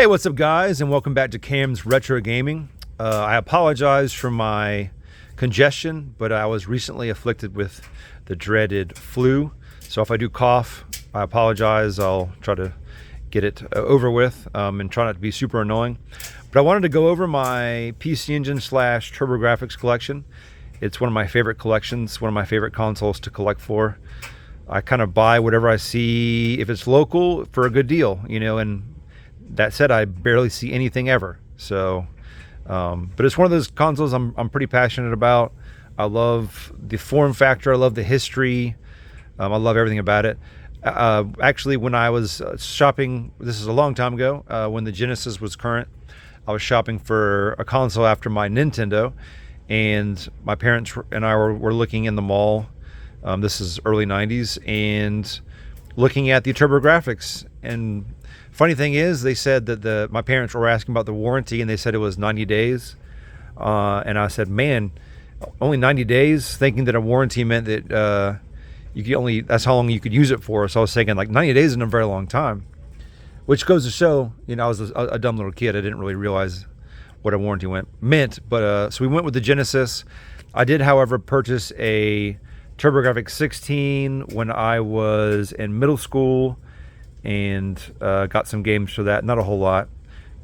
Hey, what's up, guys, and welcome back to Cam's Retro Gaming. I apologize for my congestion, but I was recently afflicted with the dreaded flu. So if I do cough, I apologize. I'll try to get it over with and try not to be super annoying. But I wanted to go over my PC Engine / TurboGrafx collection. It's one of my favorite collections, one of my favorite consoles to collect for. I kind of buy whatever I see, if it's local, for a good deal, and that said, I barely see anything ever. So, but it's one of those consoles I'm pretty passionate about. I love the form factor. I love the history. I love everything about it. Actually, when I was shopping, this is a long time ago, when the Genesis was current, I was shopping for a console after my Nintendo, and my parents and I were looking in the mall. This is early 90s, and looking at the TurboGrafx. And funny thing is, they said that my parents were asking about the warranty, and they said it was 90 days. And I said, man, only 90 days, thinking that a warranty meant that that's how long you could use it for. So I was thinking, like, 90 days isn't a very long time, which goes to show, I was a dumb little kid. I didn't really realize what a warranty meant. But so we went with the Genesis. I did, however, purchase a TurboGrafx 16 when I was in middle school, and got some games for that. Not a whole lot.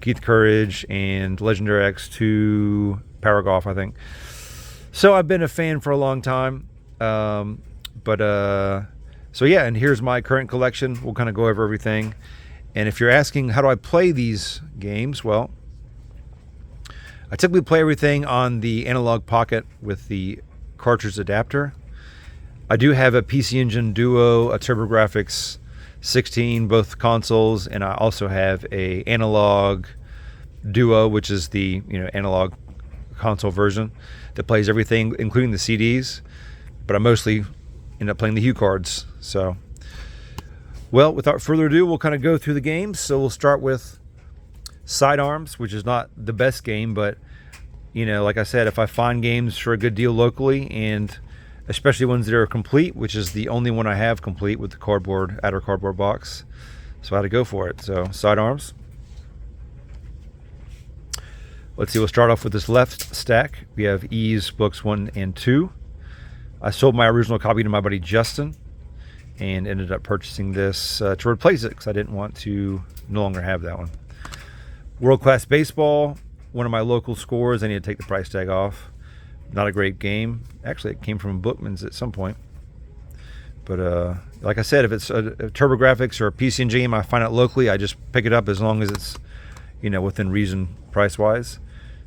Keith Courage and Legendary X2 Paragraph, I think. So I've been a fan for a long time. So yeah, and here's my current collection. We'll kind of go over everything. And if you're asking, how do I play these games? Well, I typically play everything on the Analog Pocket with the cartridge adapter. I do have a PC Engine Duo, a TurboGrafx 16, both consoles, and I also have a Analog Duo, which is the analog console version that plays everything, including the CDs. But I mostly end up playing the Hue cards. So, well, without further ado, we'll kind of go through the games. So we'll start with Sidearms, which is not the best game, but like I said, if I find games for a good deal locally, and especially ones that are complete, which is the only one I have complete with the outer cardboard box, so I had to go for it. So Sidearms. Let's see, we'll start off with this left stack. We have E's books 1 and 2. I sold my original copy to my buddy Justin and ended up purchasing this to replace it because I didn't want to no longer have that one. World Class Baseball, one of my local scores. I need to take the price tag off. Not a great game. Actually, it came from Bookman's at some point. But like I said, if it's a TurboGrafx or a PC Engine game, I find it locally, I just pick it up as long as it's within reason price-wise.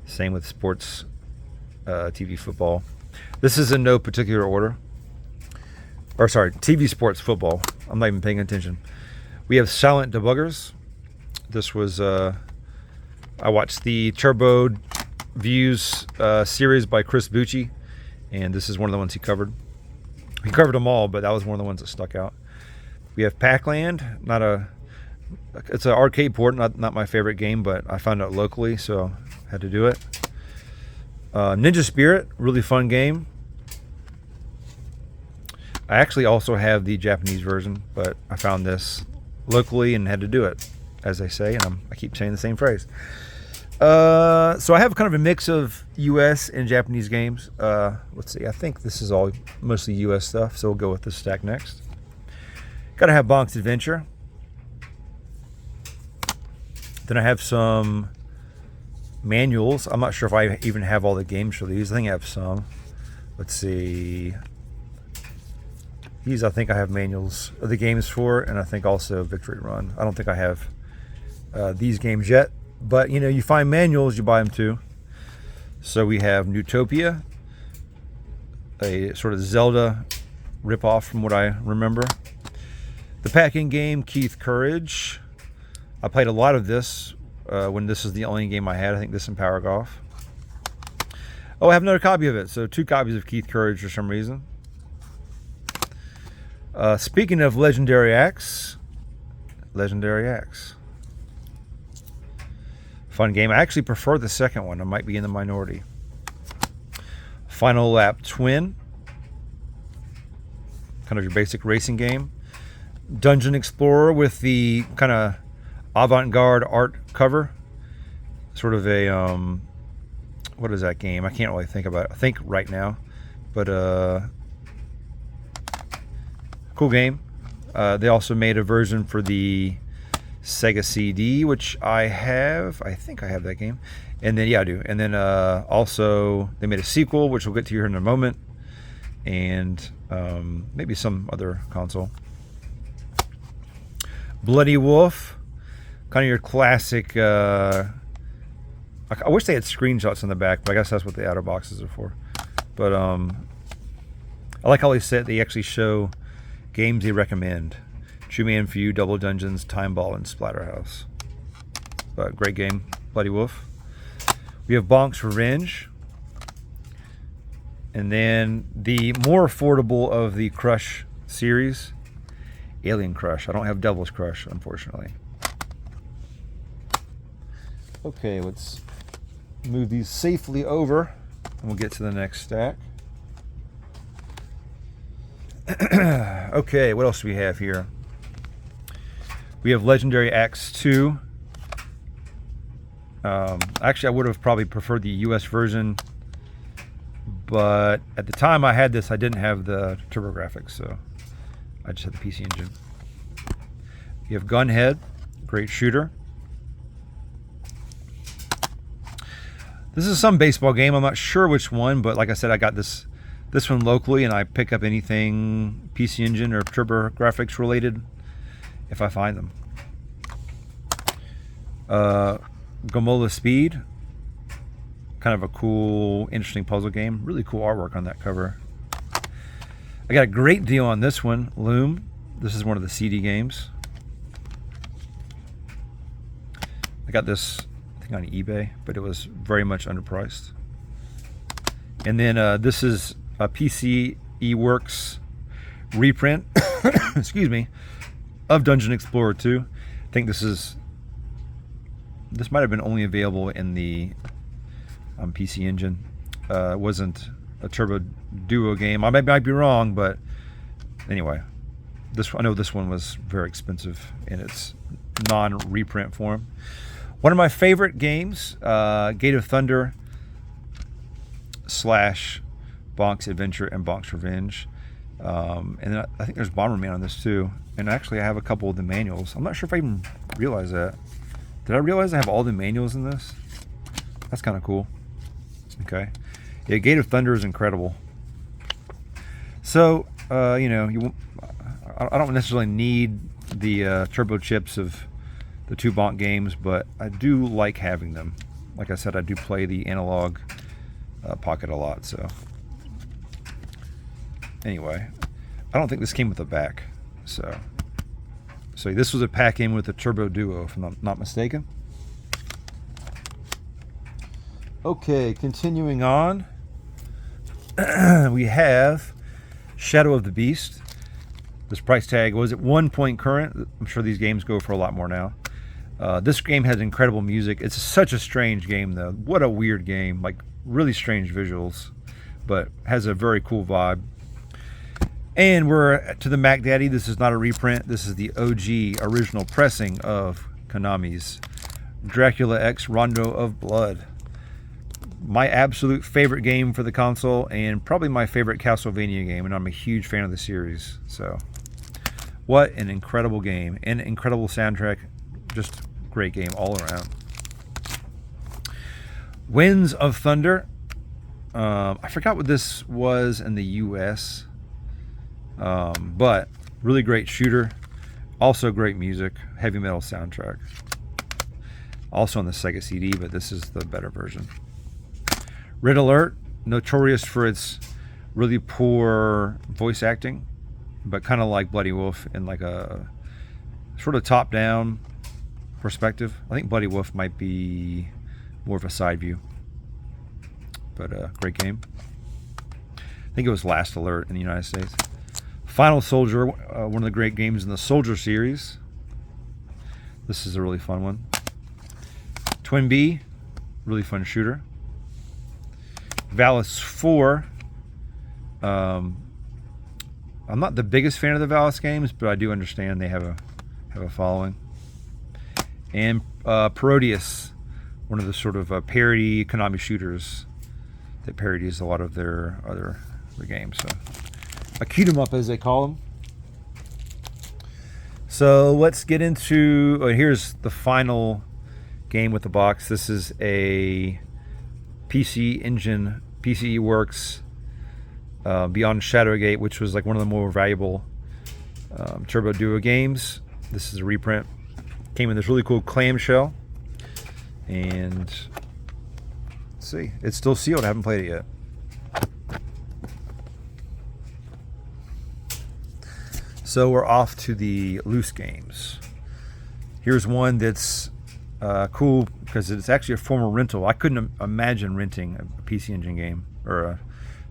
Same with sports, TV, football. This is in no particular order. Or sorry, TV, sports, football. I'm not even paying attention. We have Silent Debuggers. This was I watched the Turbo Views series by Chris Bucci, and this is one of the ones he covered. He covered them all, but that was one of the ones that stuck out. We have Pac-Land. It's an arcade port, not my favorite game, but I found it locally, so had to do it. Ninja Spirit, really fun game. I actually also have the Japanese version, but I found this locally and had to do it, as they say, and I keep saying the same phrase. So I have kind of a mix of US and Japanese games. Let's see, I think this is all mostly US stuff, so we'll go with this stack next. Gotta have Bonk's Adventure. Then I have some manuals. I'm not sure if I even have all the games for these. I think I have some. Let's see. These I think I have manuals of the games for, and I think also Victory Run. I don't think I have these games yet. But, you find manuals, you buy them too. So we have Newtopia, a sort of Zelda ripoff from what I remember. The packing game, Keith Courage. I played a lot of this when this is the only game I had. I think this and Paragraph. Oh, I have another copy of it. So 2 copies of Keith Courage for some reason. Speaking of Legendary X. Fun game. I actually prefer the second one. I might be in the minority. Final Lap Twin. Kind of your basic racing game. Dungeon Explorer with the kind of avant-garde art cover. Sort of a what is that game? I can't really think about it. I think right now, but cool game. They also made a version for the Sega CD, which I have. I think I have that game. And then, yeah, I do. And then also they made a sequel, which we'll get to here in a moment. And maybe some other console. Bloody Wolf. Kind of your classic... I wish they had screenshots on the back, but I guess that's what the outer boxes are for. But I like how they said they actually show games they recommend. True Man Feud, Double Dungeons, Time Ball, and Splatterhouse. But great game, Bloody Wolf. We have Bonk's Revenge. And then the more affordable of the Crush series, Alien Crush. I don't have Devil's Crush, unfortunately. Okay, let's move these safely over, and we'll get to the next stack. Okay, what else do we have here? We have Legendary Axe 2. Actually, I would have probably preferred the US version, but at the time I had this, I didn't have the TurboGrafx, so I just had the PC Engine. You have Gunhead, great shooter. This is some baseball game. I'm not sure which one, but like I said, I got this one locally, and I pick up anything PC Engine or TurboGrafx related if I find them. Gomola Speed, kind of a cool, interesting puzzle game. Really cool artwork on that cover. I got a great deal on this one, Loom. This is one of the CD games. I got this on eBay, but it was very much underpriced. And then this is a PC Works reprint excuse me, of Dungeon Explorer 2. I think this might have been only available in the PC Engine. It wasn't a Turbo Duo game. I might be wrong, but anyway, I know this one was very expensive in its non-reprint form. One of my favorite games, Gate of Thunder / Bonk's Adventure and Bonk's Revenge. And then I think there's Bomberman on this too. And actually I have a couple of the manuals. I'm not sure if I even realized that. Did I realize I have all the manuals in this? That's kind of cool. Okay. Yeah, Gate of Thunder is incredible. So, you know, I don't necessarily need the turbo chips of the two Bonk games, but I do like having them. Like I said, I do play the analog Pocket a lot, so anyway, I don't think this came with a back, so this was a pack in with the Turbo Duo, if I'm not mistaken. Okay, continuing on, we have Shadow of the Beast. This price tag was at 1 point current. I'm sure these games go for a lot more now. This game has incredible music. It's such a strange game, though. What a weird game. Like, really strange visuals, but has a very cool vibe. And we're to the Mac Daddy. This is not a reprint. This is the OG original pressing of Konami's Dracula X Rondo of Blood. My absolute favorite game for the console, and probably my favorite Castlevania game, and I'm a huge fan of the series. So, what an incredible game. And incredible soundtrack. Just great game all around. Winds of Thunder. I forgot what this was in the US, but really great shooter. Also great music, heavy metal soundtrack. Also on the Sega CD, but this is the better version. Red Alert, notorious for its really poor voice acting, but kind of like Bloody Wolf in like a sort of top-down perspective. I think Bloody Wolf might be more of a side view, but great game. I think it was Last Alert in the United States. Final Soldier, one of the great games in the Soldier series. This is a really fun one. Twin B, really fun shooter. Valis 4. I'm not the biggest fan of the Valis games, but I do understand they have a following. and Parodius, one of the sort of parody Konami shooters that parodies a lot of their other games. So a cute 'em up, as they call them. So let's get into, here's the final game with the box. This is a PC Engine, PCE Works Beyond Shadowgate, which was like one of the more valuable Turbo Duo games. This is a reprint. Came in this really cool clamshell. And let's see, it's still sealed. I haven't played it yet. So we're off to the loose games. Here's one that's cool because it's actually a former rental. I couldn't imagine renting a PC Engine game or a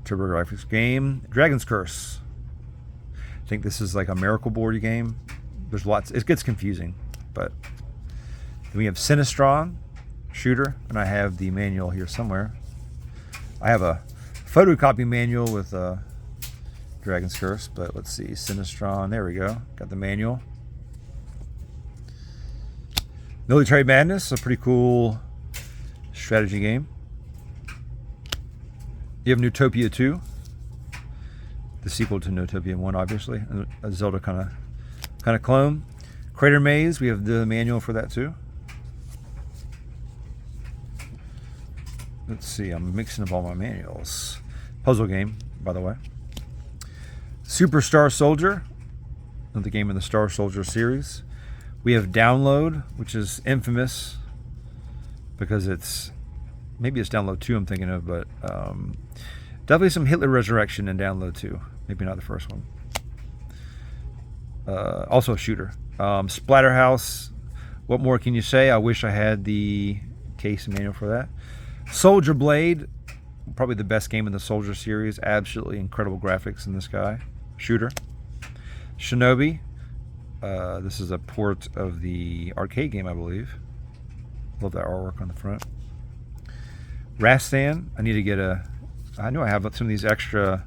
TurboGrafx game. Dragon's Curse. I think this is like a Miracle Board game. There's lots. It gets confusing, but then we have Sinistron shooter, and I have the manual here somewhere. I have a photocopy manual with Dragon's Curse, but let's see, Sinistron, there we go, got the manual. Military Madness, a pretty cool strategy game. You have Newtopia 2, the sequel to Newtopia 1, obviously, a Zelda kind of clone. Crater Maze, we have the manual for that too. Let's see, I'm mixing up all my manuals. Puzzle game, by the way. Superstar Soldier, another game in the Star Soldier series. We have Download, which is infamous because maybe it's Download 2 I'm thinking of, but definitely some Hitler Resurrection in Download 2. Maybe not the first one. Also a shooter. Splatterhouse, what more can you say? I wish I had the case and manual for that. Soldier Blade, probably the best game in the Soldier series. Absolutely incredible graphics in this guy. Shooter. Shinobi. This is a port of the arcade game, I believe. Love that artwork on the front. Rastan. I need to get I know I have some of these extra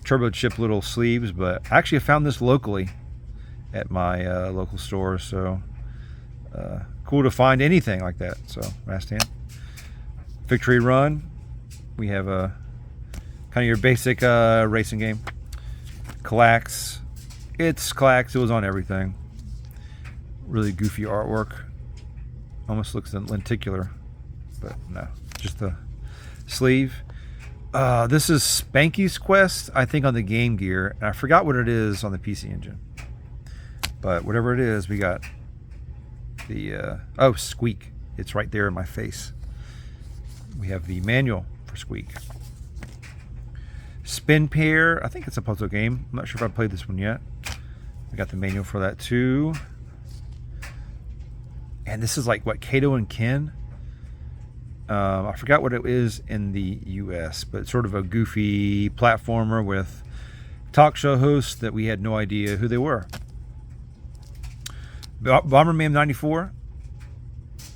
Turbo Chip little sleeves, but I actually found this locally at my local store, so cool to find anything like that. So Rastan. Victory Run. We have a kind of your basic racing game. Clax. It's Clax. It was on everything. Really goofy artwork. Almost looks lenticular, but no, just the sleeve. This is Spanky's Quest, I think, on the Game Gear, and I forgot what it is on the PC Engine. But whatever it is, we got the Squeak. It's right there in my face. We have the manual for Squeak. Spin Pair, I think it's a puzzle game. I'm not sure if I played this one yet. I got the manual for that too. And this is like what, Kato and Ken? I forgot what it is in the US, but it's sort of a goofy platformer with talk show hosts that we had no idea who they were. Bomberman 94.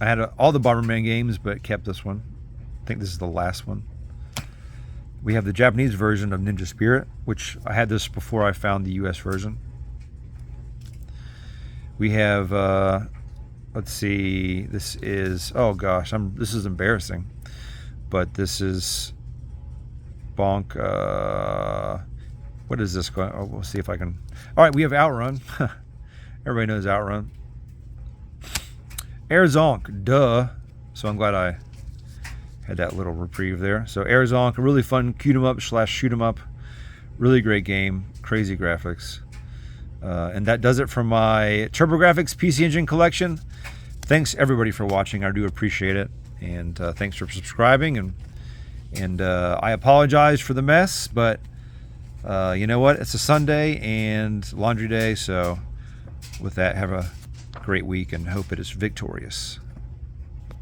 I had all the Bomberman games, but kept this one. I think this is the last one. We have the Japanese version of Ninja Spirit, which I had this before I found the US version. We have, let's see, this is, oh gosh, this is embarrassing, but this is Bonk, what is this going, oh, we'll see if I can, all right, we have Outrun. Everybody knows Outrun. Air Zonk, duh. So I'm glad I had that little reprieve there. So Air Zonk, a really fun cute 'em up / shoot 'em up. Really great game, crazy graphics. And that does it for my TurboGrafx PC Engine collection. Thanks everybody for watching. I do appreciate it. And thanks for subscribing. And I apologize for the mess, but you know what? It's a Sunday and laundry day. So with that, have a great week and hope it is victorious.